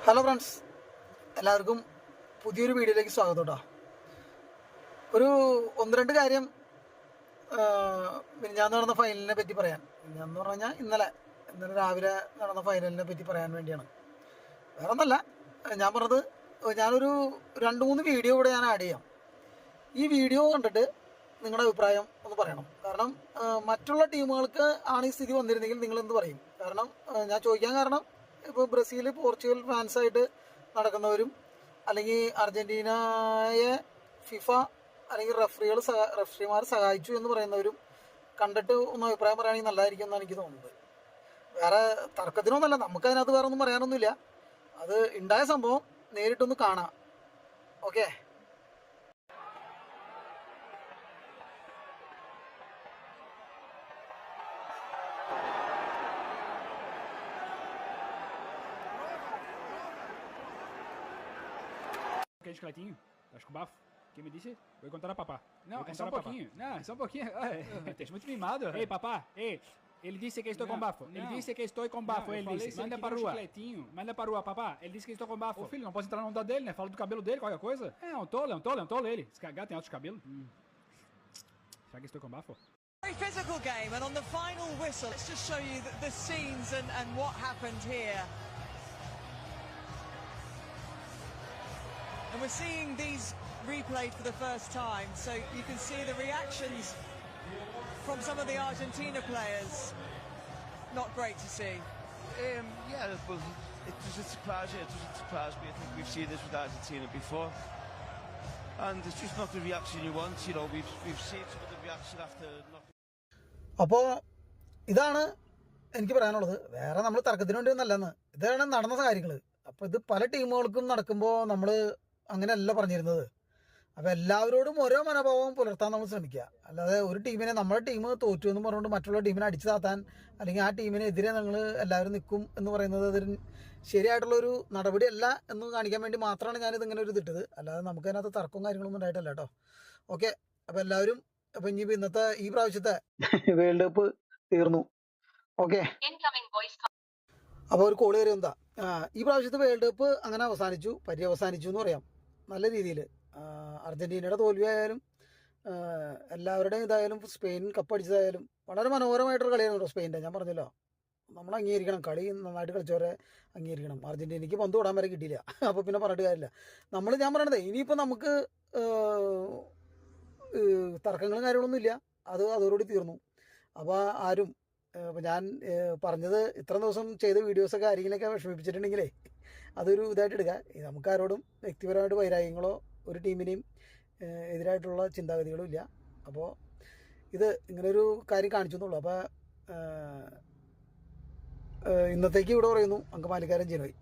Hello friends, എല്ലാവർക്കും പുതിയൊരു വീഡിയോയിലേക്ക് സ്വാഗതം കേട്ടോ. ഒരു ഒന്ന് രണ്ട് കാര്യം മിനിഞ്ഞാന്ന് നടന്ന ഫൈനലിനെ പറ്റി പറയാൻ. മിനിഞ്ഞാന്ന് പറഞ്ഞു കഴിഞ്ഞാൽ ഇന്നലെ രാവിലെ നടന്ന ഫൈനലിനെ പറ്റി പറയാൻ വേണ്ടിയാണ്. വേറെ ഒന്നല്ല, ഞാൻ പറഞ്ഞത് ഞാനൊരു 2-3 വീഡിയോ ഇവിടെ ഞാൻ ആഡ് ചെയ്യാം. ഈ വീഡിയോ കണ്ടിട്ട് നിങ്ങളുടെ അഭിപ്രായം ഒന്ന് പറയണം. കാരണം മറ്റുള്ള ടീമുകൾക്ക് ആണ് ഈ സ്ഥിതി വന്നിരുന്നെങ്കിൽ നിങ്ങൾ എന്ത് പറയും? കാരണം ഞാൻ ചോദിക്കാൻ കാരണം, ഇപ്പോൾ ബ്രസീൽ പോർച്ചുഗൽ ഫാൻസായിട്ട് നടക്കുന്നവരും അല്ലെങ്കിൽ അർജൻറ്റീനയെ ഫിഫ അല്ലെങ്കിൽ റഫറിമാർ സഹായിച്ചു എന്ന് പറയുന്നവരും കണ്ടിട്ട് ഒന്ന് അഭിപ്രായം പറയുകയാണെങ്കിൽ നല്ലതായിരിക്കും എന്നാണ് എനിക്ക് തോന്നുന്നത്. വേറെ തർക്കത്തിനൊന്നുമല്ല, നമുക്കതിനകത്ത് വേറെ ഒന്നും പറയാനൊന്നുമില്ല. അത് ഉണ്ടായ സംഭവം നേരിട്ടൊന്ന് കാണാം. Okay. Aquele chicletinho? Acho que o bafo. Quem me disse? Vou contar a papá. Não, é só um pouquinho. Não, é só um pouquinho. Tá muito mimado. Ei, papá. Ei, ele disse que estou com bafo. Ele disse que estou com bafo. Ele disse. Manda pra rua. Manda pra rua, papá. Ele disse que estou com bafo. Ô, filho, não posso entrar na onda dele, né? Fala do cabelo dele, qualquer coisa. É um tolo ele. Se cagar, tem altos cabelos. Será que estou com bafo? Very physical game, and on the final whistle, let's just show you the scenes and what happened here. And we're seeing these replayed for the first time, so you can see the reactions from some of the Argentina players. Not great to see. Yeah, well, it doesn't surprise you. It doesn't surprise me. I think we've seen this with Argentina before, and it's just not the reaction you want. You know, we've seen some of the reaction after. അപ്പോൾ ഇതാണ് എനിക്ക് പറയാനുള്ളത്. വേറെ നമ്മൾ തർക്കത്തിന് വേണ്ടി ഒന്നല്ലെന്ന്, ഇതാണ് നടന്ന കാര്യങ്ങൾ. അപ്പോൾ ഇത് പല ടീമുകൾക്കും നടക്കുമ്പോൾ നമ്മൾ അങ്ങനെയല്ല പറഞ്ഞിരുന്നത്. അപ്പോൾ എല്ലാവരോടും ഓരോ മനോഭാവം പുലർത്താൻ നമ്മൾ ശ്രമിക്കുക. അല്ലാതെ ഒരു ടീമിനെ, നമ്മുടെ ടീം തോറ്റു എന്ന് പറഞ്ഞുകൊണ്ട് മറ്റുള്ള ടീമിനെ അടിച്ചു താത്താൻ അല്ലെങ്കിൽ ആ ടീമിനെതിരെ നിങ്ങൾ എല്ലാവരും നിൽക്കും എന്ന് പറയുന്നത് അതൊരു ശരിയായിട്ടുള്ളൊരു നടപടിയല്ല എന്ന് കാണിക്കാൻ വേണ്ടി മാത്രമാണ് ഞാനിത് ഇങ്ങനെ ഒരു ഇതിട്ടത്. അല്ലാതെ നമുക്ക് അതിനകത്ത് തർക്കവും കാര്യങ്ങളൊന്നും ഉണ്ടായിട്ടല്ല കേട്ടോ. ഓക്കെ. അപ്പോൾ എല്ലാവരും, അപ്പോൾ ഇനിയിപ്പോൾ ഇന്നത്തെ ഈ പ്രാവശ്യത്തെ വേൾഡ് കപ്പ് തീർന്നു. ഓക്കെ. അപ്പോൾ ഒരു കോള് കയറി എന്താ, ഈ പ്രാവശ്യത്തെ വേൾഡ് കപ്പ് അങ്ങനെ പര്യവസാനിച്ചു എന്ന് പറയാം. നല്ല രീതിയിൽ അർജൻറ്റീനയുടെ തോൽവിയായാലും എല്ലാവരുടെയും ഇതായാലും സ്പെയിൻ കപ്പടിച്ചതായാലും വളരെ മനോഹരമായിട്ടൊരു കളിയായിരുന്നു സ്പെയിൻ്റെ. ഞാൻ പറഞ്ഞല്ലോ, നമ്മൾ അംഗീകരിക്കണം, കളി നന്നായിട്ട് കളിച്ചവരെ അംഗീകരിക്കണം. അർജൻറ്റീനയ്ക്ക് പന്ത് തൊടാൻ വരെ കിട്ടിയില്ല. അപ്പോൾ പിന്നെ പറഞ്ഞിട്ട് കാര്യമില്ല. ഞാൻ പറയണത് ഇനിയിപ്പോൾ നമുക്ക് തർക്കങ്ങളും കാര്യങ്ങളൊന്നും ഇല്ല, അതോടുകൂടി തീർന്നു. അപ്പോൾ ആരും, അപ്പോൾ ഞാൻ പറഞ്ഞത് ഇത്ര ദിവസം ചെയ്ത വീഡിയോസൊക്കെ ആരെങ്കിലുമൊക്കെ വിഷമിപ്പിച്ചിട്ടുണ്ടെങ്കിലേ അതൊരു ഇതായിട്ട് എടുക്കുക. നമുക്ക് ആരോടും വ്യക്തിപരമായിട്ട് വൈരാഗ്യങ്ങളോ ഒരു ടീമിനെയും എതിരായിട്ടുള്ള ചിന്താഗതികളും ഇല്ല. അപ്പോൾ ഇത് ഇങ്ങനൊരു കാര്യം കാണിച്ചു എന്നുള്ളൂ. അപ്പോൾ ഇന്നത്തേക്ക് ഇവിടെ പറയുന്നു. അങ്കമാലിക്കാരൻ ജിനോയ്.